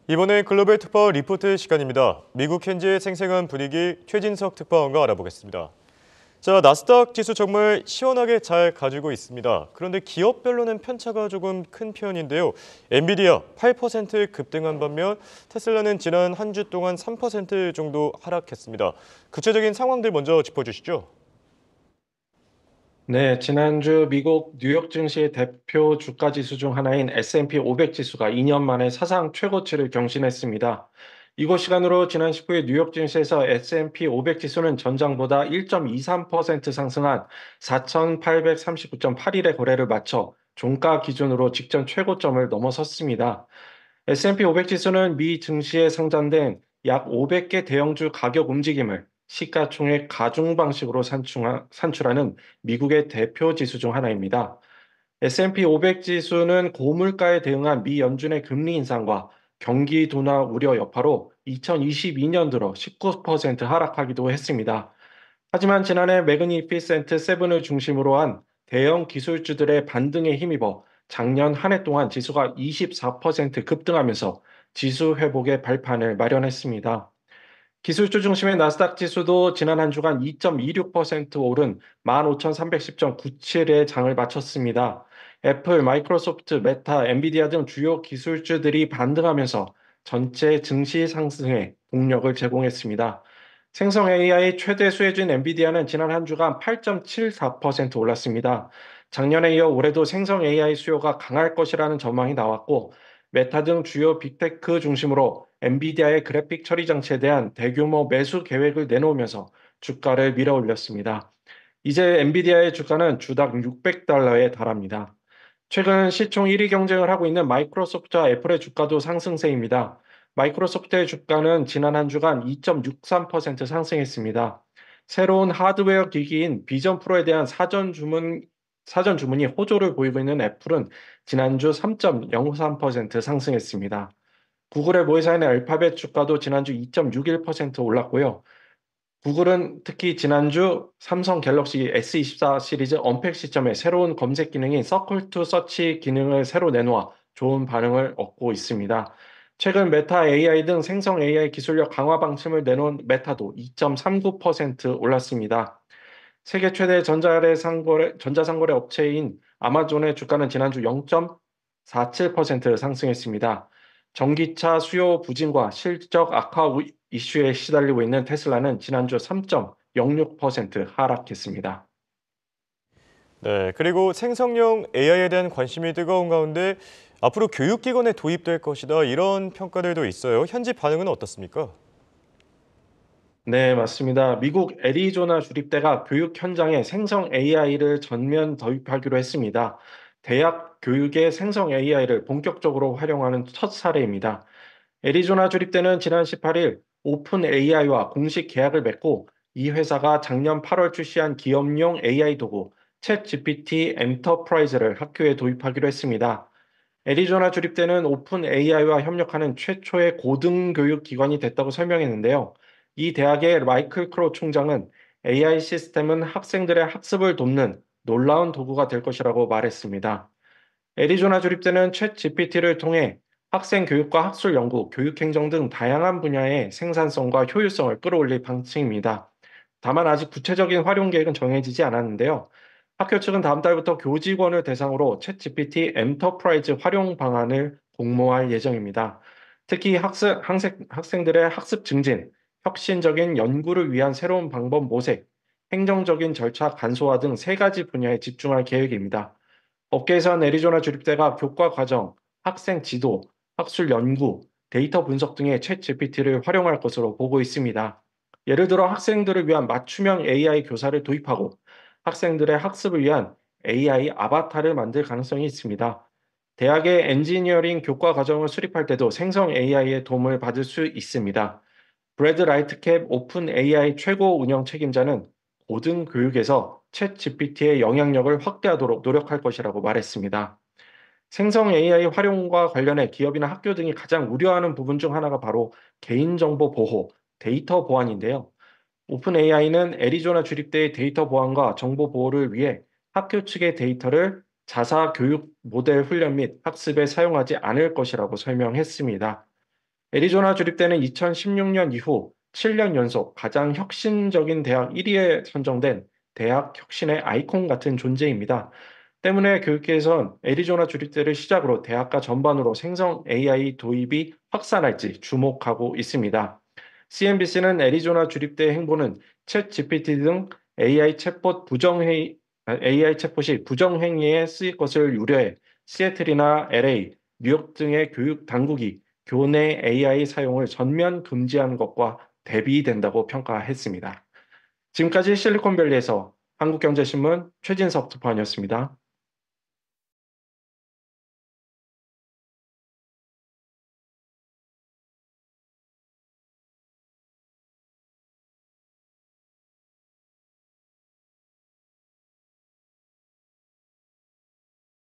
이번엔 글로벌 특파원 리포트 시간입니다. 미국 현지의 생생한 분위기 최진석 특파원과 알아보겠습니다. 자, 나스닥 지수 정말 시원하게 잘 가지고 있습니다. 그런데 기업별로는 편차가 조금 큰 편인데요. 엔비디아 8% 급등한 반면 테슬라는 지난 한 주 동안 3% 정도 하락했습니다. 구체적인 상황들 먼저 짚어주시죠. 네, 지난주 미국 뉴욕 증시의 대표 주가 지수 중 하나인 S&P 500 지수가 2년 만에 사상 최고치를 경신했습니다. 이곳 시간으로 지난 19일 뉴욕 증시에서 S&P 500 지수는 전장보다 1.23% 상승한 4,839.81의 거래를 마쳐 종가 기준으로 직전 최고점을 넘어섰습니다. S&P 500 지수는 미 증시에 상장된 약 500개 대형주 가격 움직임을 시가총액 가중 방식으로 산출하는 미국의 대표 지수 중 하나입니다. S&P 500 지수는 고물가에 대응한 미 연준의 금리 인상과 경기 둔화 우려 여파로 2022년 들어 19% 하락하기도 했습니다. 하지만 지난해 매그니피센트 세븐을 중심으로 한 대형 기술주들의 반등에 힘입어 작년 한 해 동안 지수가 24% 급등하면서 지수 회복의 발판을 마련했습니다. 기술주 중심의 나스닥 지수도 지난 한 주간 2.26% 오른 15,310.97의 장을 마쳤습니다. 애플, 마이크로소프트, 메타, 엔비디아 등 주요 기술주들이 반등하면서 전체 증시 상승에 동력을 제공했습니다. 생성 AI 최대 수혜주인 엔비디아는 지난 한 주간 8.74% 올랐습니다. 작년에 이어 올해도 생성 AI 수요가 강할 것이라는 전망이 나왔고, 메타 등 주요 빅테크 중심으로 엔비디아의 그래픽 처리 장치에 대한 대규모 매수 계획을 내놓으면서 주가를 밀어 올렸습니다. 이제 엔비디아의 주가는 주당 600달러에 달합니다. 최근 시총 1위 경쟁을 하고 있는 마이크로소프트와 애플의 주가도 상승세입니다. 마이크로소프트의 주가는 지난 한 주간 2.63% 상승했습니다. 새로운 하드웨어 기기인 비전 프로에 대한 사전 주문이 호조를 보이고 있는 애플은 지난주 3.03% 상승했습니다. 구글의 모회사인 알파벳 주가도 지난주 2.61% 올랐고요. 구글은 특히 지난주 삼성 갤럭시 S24 시리즈 언팩 시점에 새로운 검색 기능인 서클 투 서치 기능을 새로 내놓아 좋은 반응을 얻고 있습니다. 최근 메타 AI 등 생성 AI 기술력 강화 방침을 내놓은 메타도 2.39% 올랐습니다. 세계 최대 전자상거래 업체인 아마존의 주가는 지난주 0.47% 상승했습니다. 전기차 수요 부진과 실적 악화 이슈에 시달리고 있는 테슬라는 지난주 3.06% 하락했습니다. 네, 그리고 생성형 AI에 대한 관심이 뜨거운 가운데 앞으로 교육기관에 도입될 것이다 이런 평가들도 있어요. 현지 반응은 어떻습니까? 네, 맞습니다. 미국 애리조나 주립대가 교육 현장에 생성 AI를 전면 도입하기로 했습니다. 대학 교육에 생성 AI를 본격적으로 활용하는 첫 사례입니다. 애리조나 주립대는 지난 18일 오픈 AI와 공식 계약을 맺고 이 회사가 작년 8월 출시한 기업용 AI 도구 챗 GPT 엔터프라이즈를 학교에 도입하기로 했습니다. 애리조나 주립대는 오픈 AI와 협력하는 최초의 고등교육 기관이 됐다고 설명했는데요. 이 대학의 마이클 크로 총장은 AI 시스템은 학생들의 학습을 돕는 놀라운 도구가 될 것이라고 말했습니다. 애리조나 주립대는 챗 GPT를 통해 학생 교육과 학술 연구, 교육 행정 등 다양한 분야의 생산성과 효율성을 끌어올릴 방침입니다. 다만 아직 구체적인 활용 계획은 정해지지 않았는데요. 학교 측은 다음 달부터 교직원을 대상으로 챗 GPT 엔터프라이즈 활용 방안을 공모할 예정입니다. 특히 학생들의 학습 증진, 혁신적인 연구를 위한 새로운 방법 모색, 행정적인 절차 간소화 등 세 가지 분야에 집중할 계획입니다. 업계에선 애리조나 주립대가 교과 과정, 학생 지도, 학술 연구, 데이터 분석 등의 챗 GPT를 활용할 것으로 보고 있습니다. 예를 들어 학생들을 위한 맞춤형 AI 교사를 도입하고 학생들의 학습을 위한 AI 아바타를 만들 가능성이 있습니다. 대학의 엔지니어링 교과 과정을 수립할 때도 생성 AI의 도움을 받을 수 있습니다. 브래드 라이트캡 오픈 AI 최고 운영 책임자는 고등 교육에서 챗 GPT의 영향력을 확대하도록 노력할 것이라고 말했습니다. 생성 AI 활용과 관련해 기업이나 학교 등이 가장 우려하는 부분 중 하나가 바로 개인정보 보호, 데이터 보안인데요. 오픈 AI는 애리조나 주립대의 데이터 보안과 정보 보호를 위해 학교 측의 데이터를 자사 교육 모델 훈련 및 학습에 사용하지 않을 것이라고 설명했습니다. 애리조나 주립대는 2016년 이후 7년 연속 가장 혁신적인 대학 1위에 선정된 대학 혁신의 아이콘 같은 존재입니다. 때문에 교육계에선 애리조나 주립대를 시작으로 대학가 전반으로 생성 AI 도입이 확산할지 주목하고 있습니다. CNBC는 애리조나 주립대의 행보는 챗 GPT 등 AI 챗봇이 부정행위에 쓰일 것을 우려해 시애틀이나 LA, 뉴욕 등의 교육 당국이 교내 AI 사용을 전면 금지한 것과 대비된다고 평가했습니다. 지금까지 실리콘밸리에서 한국경제신문 최진석 특파원이었습니다.